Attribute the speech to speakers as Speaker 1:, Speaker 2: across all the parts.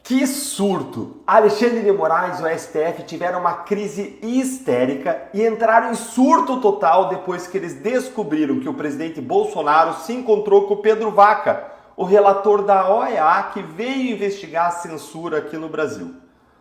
Speaker 1: Que surto! Alexandre de Moraes e o STF tiveram uma crise histérica e entraram em surto total depois que eles descobriram que o presidente Bolsonaro se encontrou com o Pedro Vaca, o relator da OEA que veio investigar a censura aqui no Brasil.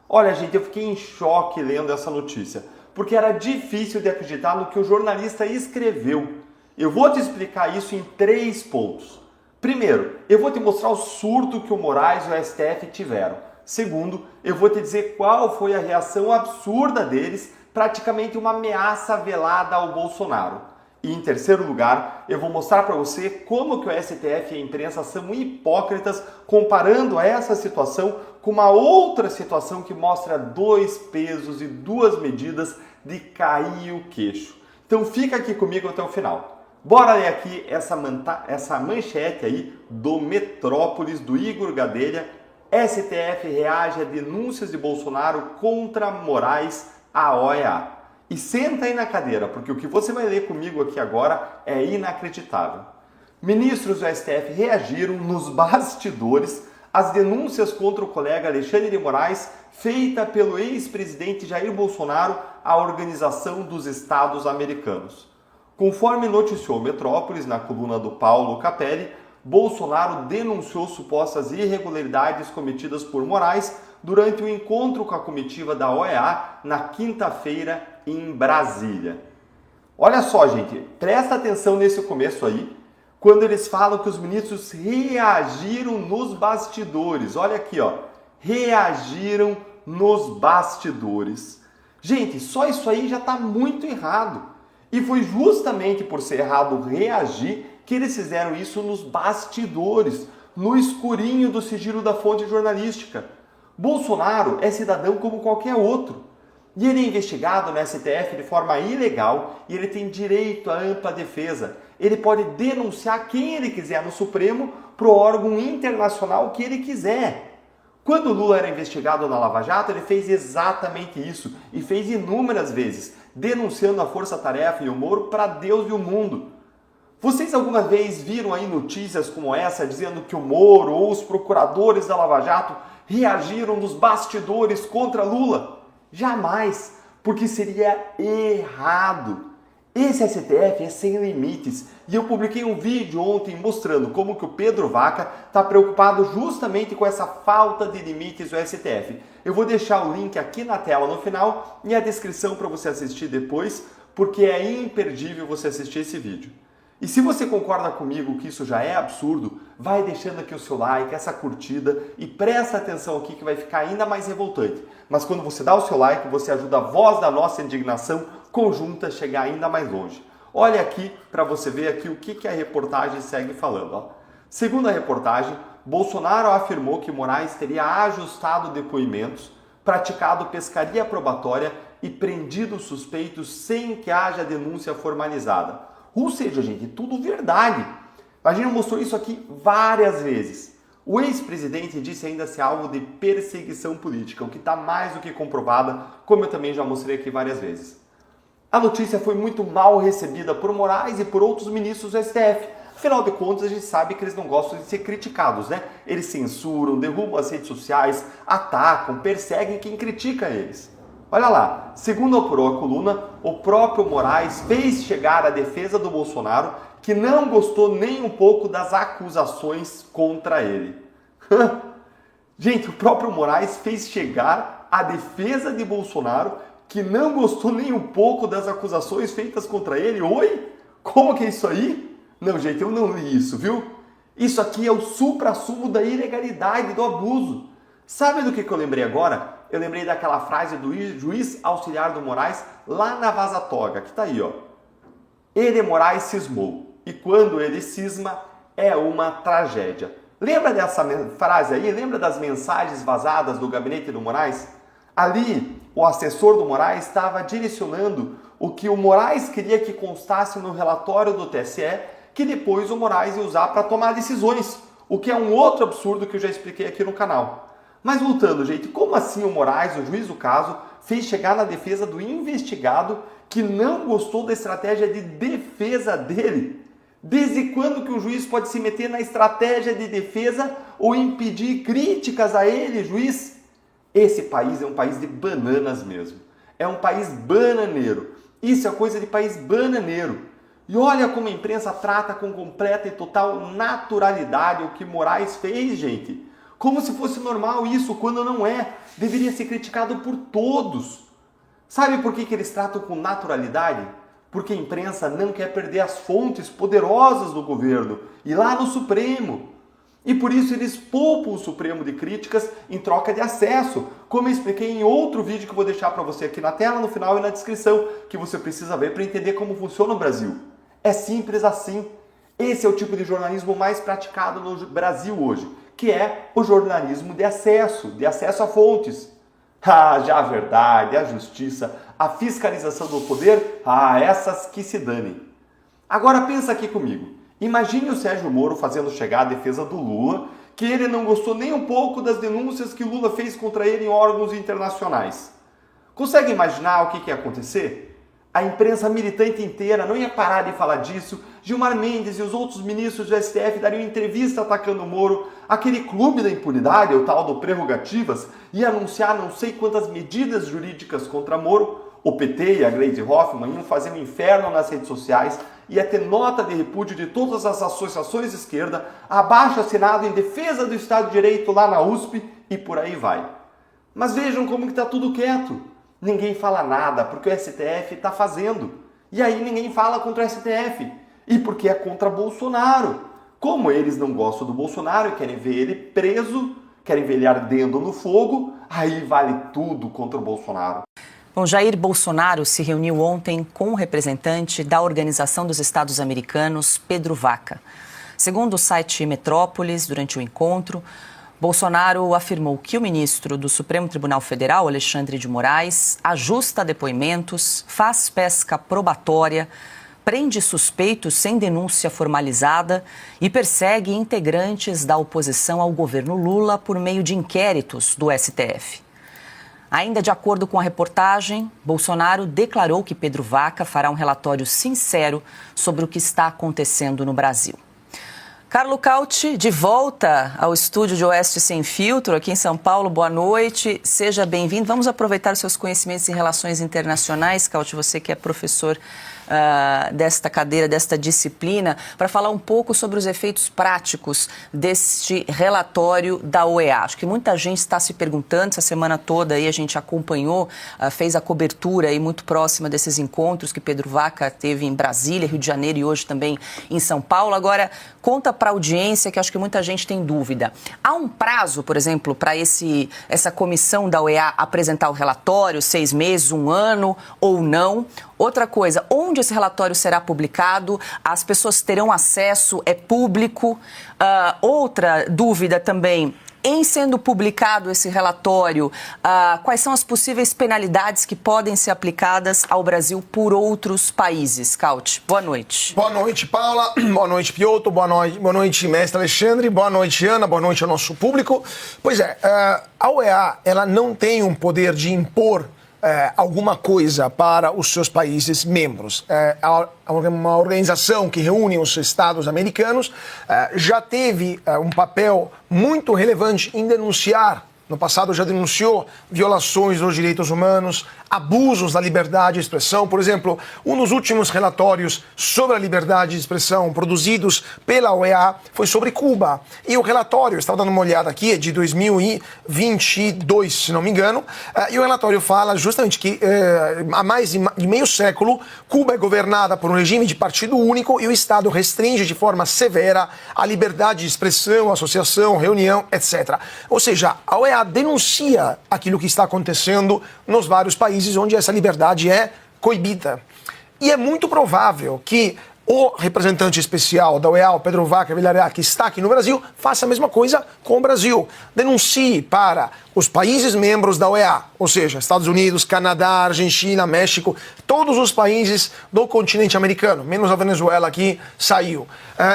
Speaker 1: Olha, gente, eu fiquei em choque lendo essa notícia, porque era difícil de acreditar no que o jornalista escreveu. Eu vou te explicar isso em 3 pontos. Primeiro, eu vou te mostrar o surto que o Moraes e o STF tiveram. Segundo, eu vou te dizer qual foi a reação absurda deles, praticamente uma ameaça velada ao Bolsonaro. E em terceiro lugar, eu vou mostrar para você como que o STF e a imprensa são hipócritas comparando essa situação com uma outra situação que mostra 2 pesos e 2 medidas de cair o queixo. Então fica aqui comigo até o final. Bora ler aqui essa manchete aí do Metrópolis, do Igor Gadelha. STF reage a denúncias de Bolsonaro contra Moraes à OEA. E senta aí na cadeira, porque o que você vai ler comigo aqui agora é inacreditável. Ministros do STF reagiram nos bastidores às denúncias contra o colega Alexandre de Moraes feita pelo ex-presidente Jair Bolsonaro à Organização dos Estados Americanos. Conforme noticiou Metrópolis na coluna do Paulo Capelli, Bolsonaro denunciou supostas irregularidades cometidas por Moraes durante o encontro com a comitiva da OEA na quinta-feira em Brasília. Olha só, gente, presta atenção nesse começo aí, quando eles falam que os ministros reagiram nos bastidores. Olha aqui, ó, reagiram nos bastidores. Gente, só isso aí já está muito errado. E foi justamente por ser errado reagir que eles fizeram isso nos bastidores, no escurinho do sigilo da fonte jornalística. Bolsonaro é cidadão como qualquer outro. E ele é investigado no STF de forma ilegal e ele tem direito à ampla defesa. Ele pode denunciar quem ele quiser no Supremo para o órgão internacional que ele quiser. Quando o Lula era investigado na Lava Jato, ele fez exatamente isso e fez inúmeras vezes, denunciando a Força Tarefa e o Moro para Deus e o mundo. Vocês alguma vez viram aí notícias como essa dizendo que o Moro ou os procuradores da Lava Jato reagiram nos bastidores contra Lula? Jamais, porque seria errado. Esse STF é sem limites e eu publiquei um vídeo ontem mostrando como que o Pedro Vaca está preocupado justamente com essa falta de limites do STF. Eu vou deixar o link aqui na tela no final e a descrição para você assistir depois, porque é imperdível você assistir esse vídeo. E se você concorda comigo que isso já é absurdo, vai deixando aqui o seu like, essa curtida e presta atenção aqui que vai ficar ainda mais revoltante. Mas quando você dá o seu like, você ajuda a voz da nossa indignação conjunta a chegar ainda mais longe. Olha aqui para você ver aqui o que a reportagem segue falando. Ó. Segundo a reportagem, Bolsonaro afirmou que Moraes teria ajustado depoimentos, praticado pescaria probatória e prendido suspeitos sem que haja denúncia formalizada. Ou seja, gente, tudo verdade. A gente mostrou isso aqui várias vezes. O ex-presidente disse ainda ser alvo de perseguição política, o que está mais do que comprovada, como eu também já mostrei aqui várias vezes. A notícia foi muito mal recebida por Moraes e por outros ministros do STF. Afinal de contas, a gente sabe que eles não gostam de ser criticados, né? Eles censuram, derrubam as redes sociais, atacam, perseguem quem critica eles. Olha lá, segundo apurou a coluna, o próprio Moraes fez chegar a defesa do Bolsonaro que não gostou nem um pouco das acusações contra ele. Gente, o próprio Moraes fez chegar a defesa de Bolsonaro que não gostou nem um pouco das acusações feitas contra ele? Oi? Como que é isso aí? Não, gente, eu não li isso, viu? Isso aqui é o suprassumo da ilegalidade, do abuso. Sabe do que eu lembrei agora? Eu lembrei daquela frase do juiz auxiliar do Moraes lá na Vaza Toga, que tá aí, ó. Ele, Moraes, cismou. E quando ele cisma, é uma tragédia. Lembra dessa frase aí? Lembra das mensagens vazadas do gabinete do Moraes? Ali, o assessor do Moraes estava direcionando o que o Moraes queria que constasse no relatório do TSE, que depois o Moraes ia usar para tomar decisões, o que é um outro absurdo que eu já expliquei aqui no canal. Mas voltando, gente, como assim o Moraes, o juiz do caso, fez chegar na defesa do investigado que não gostou da estratégia de defesa dele? Desde quando que o juiz pode se meter na estratégia de defesa ou impedir críticas a ele, juiz? Esse país é um país de bananas mesmo. É um país bananeiro. Isso é coisa de país bananeiro. E olha como a imprensa trata com completa e total naturalidade o que Moraes fez, gente. Como se fosse normal isso, quando não é. Deveria ser criticado por todos. Sabe por que eles tratam com naturalidade? Porque a imprensa não quer perder as fontes poderosas do governo e lá no Supremo. E por isso eles poupam o Supremo de críticas em troca de acesso, como eu expliquei em outro vídeo que eu vou deixar para você aqui na tela, no final e na descrição, que você precisa ver para entender como funciona o Brasil. É simples assim. Esse é o tipo de jornalismo mais praticado no Brasil hoje, que é o jornalismo de acesso a fontes. Já a verdade, a justiça, a fiscalização do poder, essas que se danem. Agora pensa aqui comigo. Imagine o Sérgio Moro fazendo chegar a defesa do Lula, que ele não gostou nem um pouco das denúncias que Lula fez contra ele em órgãos internacionais. Consegue imaginar o que ia acontecer? A imprensa militante inteira não ia parar de falar disso, Gilmar Mendes e os outros ministros do STF dariam entrevista atacando o Moro, aquele clube da impunidade, o tal do Prerrogativas, ia anunciar não sei quantas medidas jurídicas contra Moro, o PT e a Gleisi Hoffmann iam fazer um inferno nas redes sociais, ia ter nota de repúdio de todas as associações de esquerda, abaixo assinado em defesa do Estado de Direito lá na USP e por aí vai. Mas vejam como que está tudo quieto. Ninguém fala nada porque o STF está fazendo. E aí ninguém fala contra o STF. E porque é contra Bolsonaro. Como eles não gostam do Bolsonaro e querem ver ele preso, querem ver ele ardendo no fogo, aí vale tudo contra o Bolsonaro.
Speaker 2: Bom, Jair Bolsonaro se reuniu ontem com o representante da Organização dos Estados Americanos, Pedro Vaca. Segundo o site Metrópolis, durante o encontro, Bolsonaro afirmou que o ministro do Supremo Tribunal Federal, Alexandre de Moraes, ajusta depoimentos, faz pesca probatória, prende suspeitos sem denúncia formalizada e persegue integrantes da oposição ao governo Lula por meio de inquéritos do STF. Ainda de acordo com a reportagem, Bolsonaro declarou que Pedro Vaca fará um relatório sincero sobre o que está acontecendo no Brasil. Carlo Cauti, de volta ao estúdio de Oeste Sem Filtro, aqui em São Paulo. Boa noite, seja bem-vindo. Vamos aproveitar os seus conhecimentos em relações internacionais, Cauti, você que é professor desta cadeira, desta disciplina, para falar um pouco sobre os efeitos práticos deste relatório da OEA. Acho que muita gente está se perguntando, essa semana toda aí a gente acompanhou, fez a cobertura aí muito próxima desses encontros que Pedro Vaca teve em Brasília, Rio de Janeiro e hoje também em São Paulo. Agora, conta para a audiência, que acho que muita gente tem dúvida. Há um prazo, por exemplo, para essa comissão da OEA apresentar o relatório, 6 meses, 1 ano ou não? Outra coisa, onde esse relatório será publicado? As pessoas terão acesso? É público? Outra dúvida também, em sendo publicado esse relatório, quais são as possíveis penalidades que podem ser aplicadas ao Brasil por outros países? Cauti, boa noite.
Speaker 3: Boa noite, Paula. Boa noite, Piotr. Boa noite, mestre Alexandre. Boa noite, Ana. Boa noite ao nosso público. Pois é, a OEA ela não tem um poder de impor alguma coisa para os seus países membros. Uma organização que reúne os Estados americanos já teve um papel muito relevante em denunciar, no passado já denunciou violações dos direitos humanos, abusos da liberdade de expressão. Por exemplo, um dos últimos relatórios sobre a liberdade de expressão produzidos pela OEA foi sobre Cuba. E o relatório, estava dando uma olhada aqui, é de 2022, se não me engano, e o relatório fala justamente que há mais de meio século, Cuba é governada por um regime de partido único e o Estado restringe de forma severa a liberdade de expressão, associação, reunião, etc. Ou seja, a OEA denuncia aquilo que está acontecendo nos vários países onde essa liberdade é coibida. E é muito provável que o representante especial da OEA, o Pedro Vaca Villarreal, que está aqui no Brasil, faça a mesma coisa com o Brasil. Denuncie para os países membros da OEA, ou seja, Estados Unidos, Canadá, Argentina, México, todos os países do continente americano, menos a Venezuela que saiu.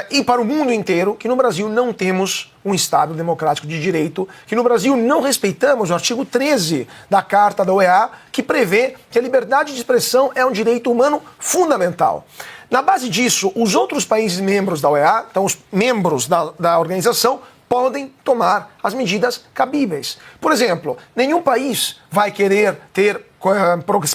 Speaker 3: E para o mundo inteiro, que no Brasil não temos um Estado democrático de direito, que no Brasil não respeitamos o artigo 13 da Carta da OEA, que prevê que a liberdade de expressão é um direito humano fundamental. Na base disso, os outros países membros da OEA, então os membros da organização, podem tomar as medidas cabíveis. Por exemplo, nenhum país vai querer ter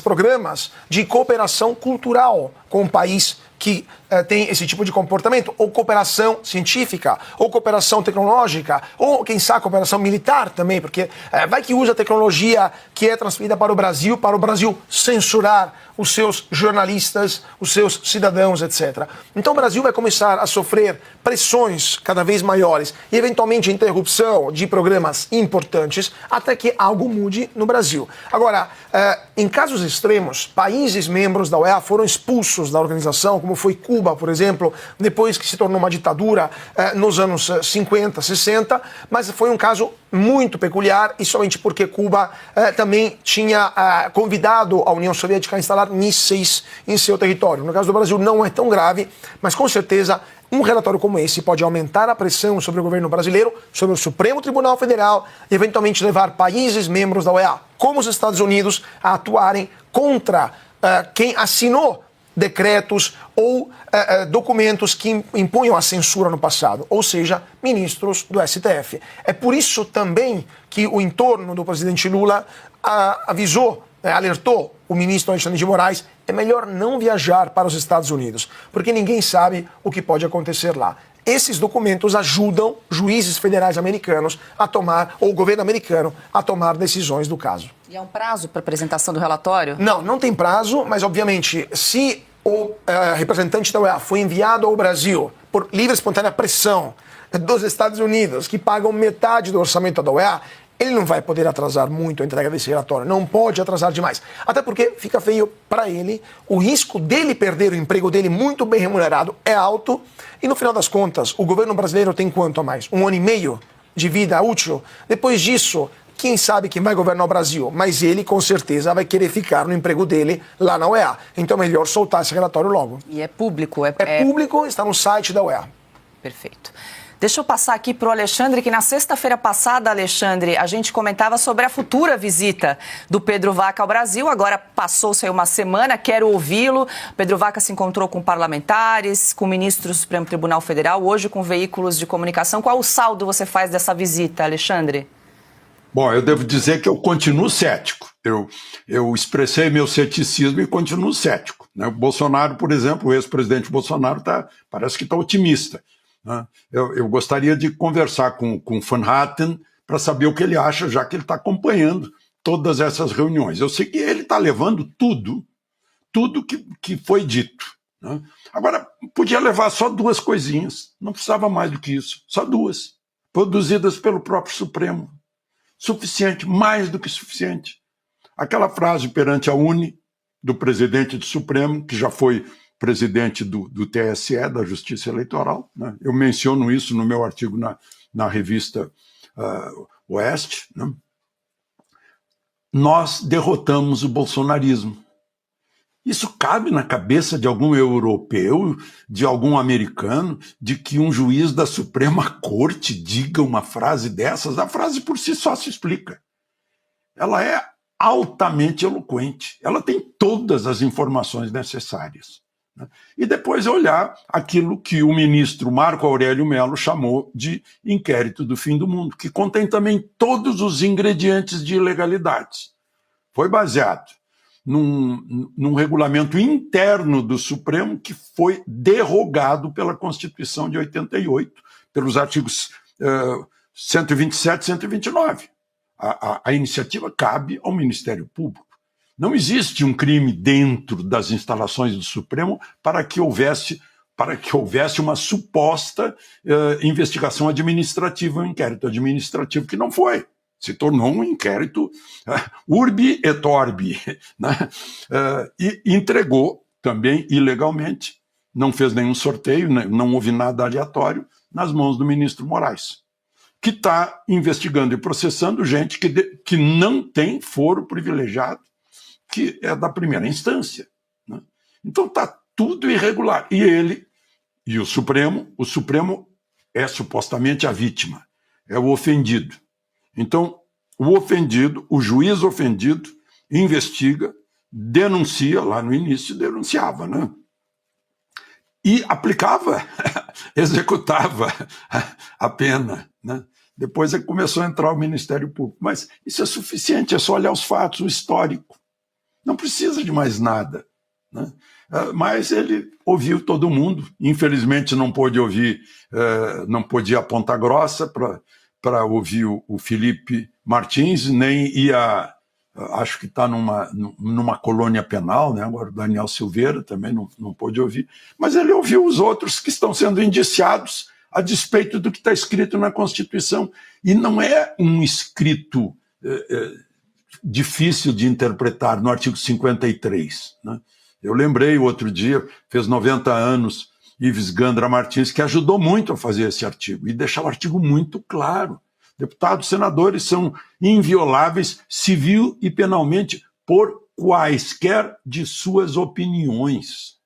Speaker 3: programas de cooperação cultural com um país que tem esse tipo de comportamento, ou cooperação científica, ou cooperação tecnológica, ou, quem sabe, cooperação militar também, porque vai que usa a tecnologia que é transferida para o Brasil censurar os seus jornalistas, os seus cidadãos, etc. Então o Brasil vai começar a sofrer pressões cada vez maiores e, eventualmente, a interrupção de programas importantes até que algo mude no Brasil. Agora, em casos extremos, países membros da OEA foram expulsos da organização, como foi Cuba, por exemplo, depois que se tornou uma ditadura nos anos 50, 60, mas foi um caso muito peculiar e somente porque Cuba também tinha convidado a União Soviética a instalar mísseis em seu território. No caso do Brasil não é tão grave, mas com certeza um relatório como esse pode aumentar a pressão sobre o governo brasileiro, sobre o Supremo Tribunal Federal e eventualmente levar países membros da OEA, como os Estados Unidos, a atuarem contra quem assinou decretos ou documentos que impunham a censura no passado, ou seja, ministros do STF. É por isso também que o entorno do presidente Lula alertou o ministro Alexandre de Moraes: é melhor não viajar para os Estados Unidos, porque ninguém sabe o que pode acontecer lá. Esses documentos ajudam juízes federais americanos a tomar, ou o governo americano, a tomar decisões do caso.
Speaker 2: E há um prazo para apresentação do relatório?
Speaker 3: Não tem prazo, mas obviamente, se o representante da OEA foi enviado ao Brasil por livre e espontânea pressão dos Estados Unidos, que pagam metade do orçamento da OEA, ele não vai poder atrasar muito a entrega desse relatório, não pode atrasar demais. Até porque fica feio para ele, o risco dele perder o emprego dele muito bem remunerado é alto e no final das contas, o governo brasileiro tem quanto a mais? 1 ano e meio de vida útil? Depois disso, quem sabe quem vai governar o Brasil, mas ele com certeza vai querer ficar no emprego dele lá na OEA. Então é melhor soltar esse relatório logo.
Speaker 2: E é público?
Speaker 3: É público, está no site da OEA.
Speaker 2: Perfeito. Deixa eu passar aqui para o Alexandre, que na sexta-feira passada, Alexandre, a gente comentava sobre a futura visita do Pedro Vaca ao Brasil. Agora passou-se aí uma semana, quero ouvi-lo. Pedro Vaca se encontrou com parlamentares, com ministros do Supremo Tribunal Federal, hoje com veículos de comunicação. Qual o saldo você faz dessa visita, Alexandre?
Speaker 4: Bom, eu devo dizer que eu continuo cético. Eu expressei meu ceticismo e continuo cético, né? O Bolsonaro, por exemplo, o ex-presidente Bolsonaro parece que está otimista. Eu gostaria de conversar com o Van Hatten para saber o que ele acha, já que ele está acompanhando todas essas reuniões. Eu sei que ele está levando tudo que foi dito, né? Agora, podia levar só 2 coisinhas, não precisava mais do que isso, só 2, produzidas pelo próprio Supremo. Suficiente, mais do que suficiente. Aquela frase perante a UNE, do presidente do Supremo, que já foi presidente do TSE, da Justiça Eleitoral, né? Eu menciono isso no meu artigo na revista Oeste, né? Nós derrotamos o bolsonarismo. Isso cabe na cabeça de algum europeu, de algum americano, de que um juiz da Suprema Corte diga uma frase dessas? A frase por si só se explica. Ela é altamente eloquente, ela tem todas as informações necessárias. E depois olhar aquilo que o ministro Marco Aurélio Mello chamou de inquérito do fim do mundo, que contém também todos os ingredientes de ilegalidades. Foi baseado num regulamento interno do Supremo que foi derrogado pela Constituição de 88, pelos artigos 127 e 129. A iniciativa cabe ao Ministério Público. Não existe um crime dentro das instalações do Supremo para que houvesse uma suposta investigação administrativa, um inquérito administrativo que não foi. Se tornou um inquérito urbi et orbi, né? E entregou também ilegalmente, não fez nenhum sorteio, não houve nada aleatório, nas mãos do ministro Moraes, que está investigando e processando gente que não tem foro privilegiado, que é da primeira instância, né? Então está tudo irregular. E ele, e o Supremo é supostamente a vítima, é o ofendido. Então, o juiz ofendido, investiga, denuncia, lá no início denunciava, né? E aplicava executava a pena, né? Depois é que começou a entrar o Ministério Público. Mas isso é suficiente, é só olhar os fatos, o histórico. Não precisa de mais nada, né? Mas ele ouviu todo mundo. Infelizmente não pôde ouvir, não podia ir a Ponta Grossa para ouvir o Felipe Martins, nem ia, acho que está numa colônia penal, né? Agora o Daniel Silveira também não pôde ouvir. Mas ele ouviu os outros que estão sendo indiciados a despeito do que está escrito na Constituição. E não é um escrito difícil de interpretar no artigo 53. Né? Eu lembrei outro dia, fez 90 anos, Ives Gandra Martins, que ajudou muito a fazer esse artigo, e deixar o artigo muito claro. Deputados, senadores são invioláveis civil e penalmente por quaisquer de suas opiniões.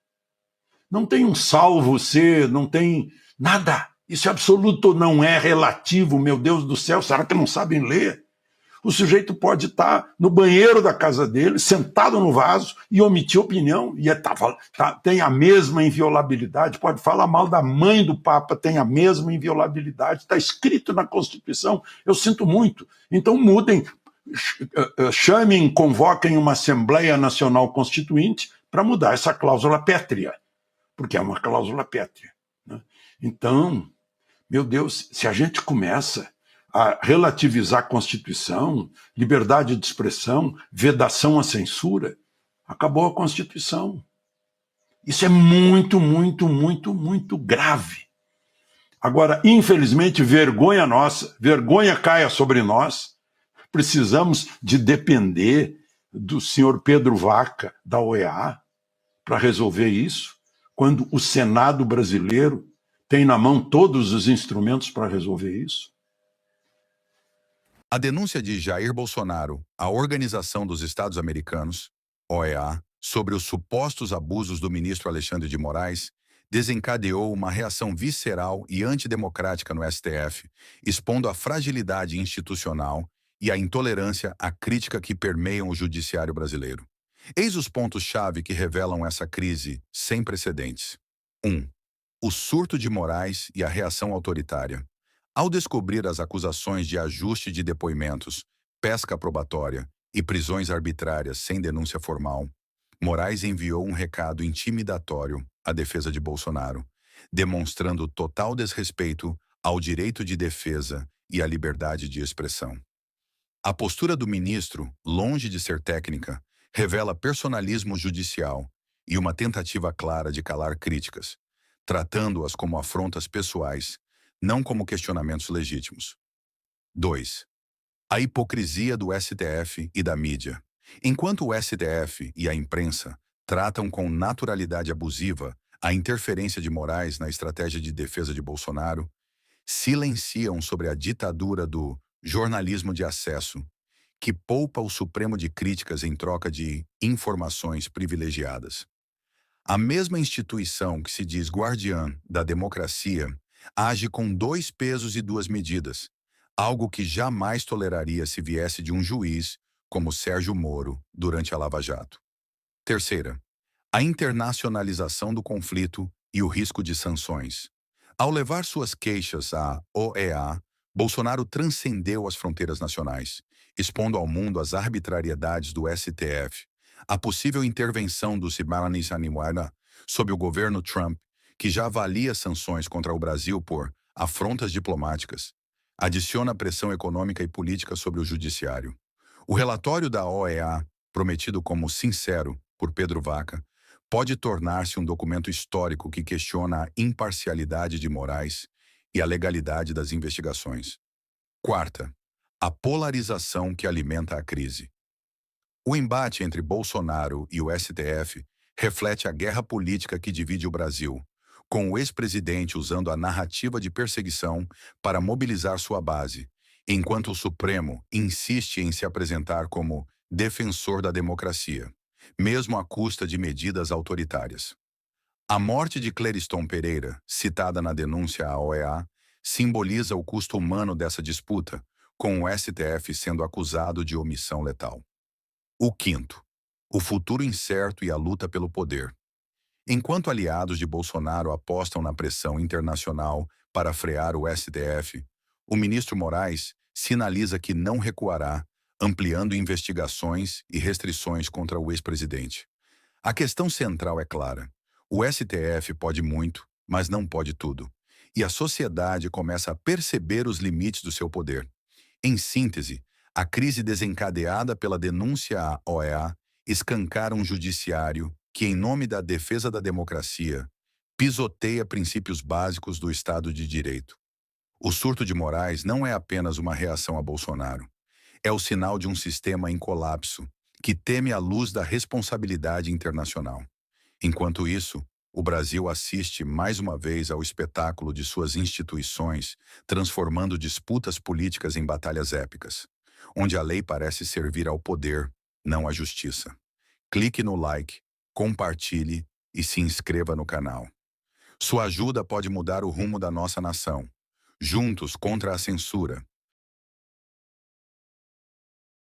Speaker 4: Não tem um salvo-se, não tem nada. Isso é absoluto, não é relativo, meu Deus do céu, será que não sabem ler? O sujeito pode estar no banheiro da casa dele, sentado no vaso, e omitir opinião, e tem a mesma inviolabilidade, pode falar mal da mãe do Papa, tem a mesma inviolabilidade, está escrito na Constituição, eu sinto muito. Então mudem, chamem, convoquem uma Assembleia Nacional Constituinte para mudar essa cláusula pétrea, porque é uma cláusula pétrea, né? Então, meu Deus, se a gente começa a relativizar a Constituição, liberdade de expressão, vedação à censura, acabou a Constituição. Isso é muito, muito, muito, muito grave. Agora, infelizmente, vergonha nossa, vergonha caia sobre nós, precisamos de depender do senhor Pedro Vaca, da OEA, para resolver isso, quando o Senado brasileiro tem na mão todos os instrumentos para resolver isso.
Speaker 5: A denúncia de Jair Bolsonaro à Organização dos Estados Americanos, OEA, sobre os supostos abusos do ministro Alexandre de Moraes desencadeou uma reação visceral e antidemocrática no STF, expondo a fragilidade institucional e a intolerância à crítica que permeiam o judiciário brasileiro. Eis os pontos-chave que revelam essa crise sem precedentes. 1. O surto de Moraes e a reação autoritária. Ao descobrir as acusações de ajuste de depoimentos, pesca probatória e prisões arbitrárias sem denúncia formal, Moraes enviou um recado intimidatório à defesa de Bolsonaro, demonstrando total desrespeito ao direito de defesa e à liberdade de expressão. A postura do ministro, longe de ser técnica, revela personalismo judicial e uma tentativa clara de calar críticas, tratando-as como afrontas pessoais, não como questionamentos legítimos. 2. A hipocrisia do STF e da mídia. Enquanto o STF e a imprensa tratam com naturalidade abusiva a interferência de Moraes na estratégia de defesa de Bolsonaro, silenciam sobre a ditadura do jornalismo de acesso, que poupa o Supremo de críticas em troca de informações privilegiadas. A mesma instituição que se diz guardiã da democracia age com 2 pesos e 2 medidas, algo que jamais toleraria se viesse de um juiz como Sérgio Moro durante a Lava Jato. 3. A internacionalização do conflito e o risco de sanções. Ao levar suas queixas à OEA, Bolsonaro transcendeu as fronteiras nacionais, expondo ao mundo as arbitrariedades do STF, a possível intervenção do Submarino Saniwara sob o governo Trump, que já avalia sanções contra o Brasil por afrontas diplomáticas, adiciona pressão econômica e política sobre o judiciário. O relatório da OEA, prometido como sincero por Pedro Vaca, pode tornar-se um documento histórico que questiona a imparcialidade de Moraes e a legalidade das investigações. 4. A polarização que alimenta a crise. O embate entre Bolsonaro e o STF reflete a guerra política que divide o Brasil, com o ex-presidente usando a narrativa de perseguição para mobilizar sua base, enquanto o Supremo insiste em se apresentar como defensor da democracia, mesmo à custa de medidas autoritárias. A morte de Clériston Pereira, citada na denúncia à OEA, simboliza o custo humano dessa disputa, com o STF sendo acusado de omissão letal. O 5. O futuro incerto e a luta pelo poder. Enquanto aliados de Bolsonaro apostam na pressão internacional para frear o STF, o ministro Moraes sinaliza que não recuará, ampliando investigações e restrições contra o ex-presidente. A questão central é clara. O STF pode muito, mas não pode tudo. E a sociedade começa a perceber os limites do seu poder. Em síntese, a crise desencadeada pela denúncia à OEA escancara um judiciário que, em nome da defesa da democracia, pisoteia princípios básicos do Estado de Direito. O surto de Moraes não é apenas uma reação a Bolsonaro. É o sinal de um sistema em colapso, que teme a luz da responsabilidade internacional. Enquanto isso, o Brasil assiste mais uma vez ao espetáculo de suas instituições, transformando disputas políticas em batalhas épicas, onde a lei parece servir ao poder, não à justiça. Clique no like, compartilhe e se inscreva no canal. Sua ajuda pode mudar o rumo da nossa nação. Juntos contra a censura.